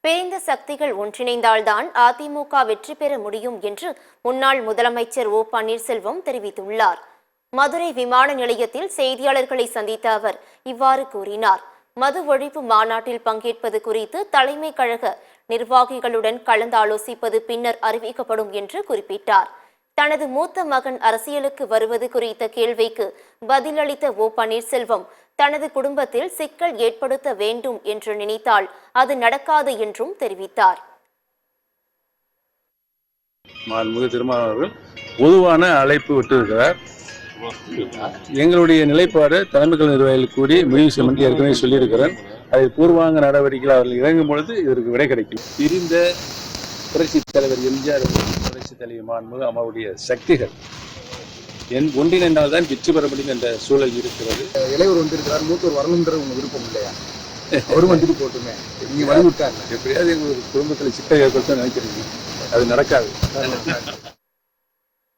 பிரிந்த சக்திகள் ஒன்றிணைந்தால்தான் அதிமுக வெற்றி பெற முடியும் என்று முன்னாள் முதலமைச்சர் ஓ பன்னீர்செல்வம் தெரிவித்துள்ளார். மதுரை விமான நிலையத்தில் செய்தியாளர்களை சந்தித்த அவர் இவ்வாறு கூறினார். மது ஒழிப்பு மாநாட்டில் பங்கேற்பது குறித்து தலைமை கழக நிர்வாகிகளுடன் கலந்தாலோசிப்பது பின்னர் அறிவிக்கப்படும் என்று குறிப்பிட்டார். தனது மூத்த மகன் அரசியலுக்கு வருவது குறித்த கேள்விக்கு பதிலளித்த ஓ பன்னீர்செல்வம், தனது குடும்பத்தில் சிக்கல் ஏற்படுத்த வேண்டும் என்று நினைத்தால் அது நடக்காது என்றும் தெரிவித்தார். திருமாவளவர்கள் பொதுவான அழைப்பு விட்டிருக்கிறார். எங்களுடைய நிலைப்பாடு தலைமைகள் நிர்வாகிகள் கூடி முடிவு செய்யும் என்று ஏற்கனவே சொல்லியிருக்கிறேன். அதை பூர்வாங்க நடவடிக்கைகள் அவர்கள் இறங்கும் பொழுது இதற்கு விடை கிடைக்கும். பிரிந்த புரட்சித் தலைவர் எம்ஜிஆர் புரட்சித் தலைவர் மாண்புமிகு அவருடைய சக்திகள் ஒன்றிணைந்தால்தான் வெற்றி பெற முடியும் என்ற சூழல் இருக்கிறது. இளைவர் வந்திருக்கிறார், மூத்தவர் வரணுன்ற உங்க விருப்பம் இல்லையா? அவரும் வந்துட்டு போட்டுமே, நீங்க வலிவிட்டாங்க. எப்படியாவது எங்களுக்கு குடும்பத்தில் சிக்கல் ஏற்படுத்த நினைக்கிறீங்க, அது நடக்காது.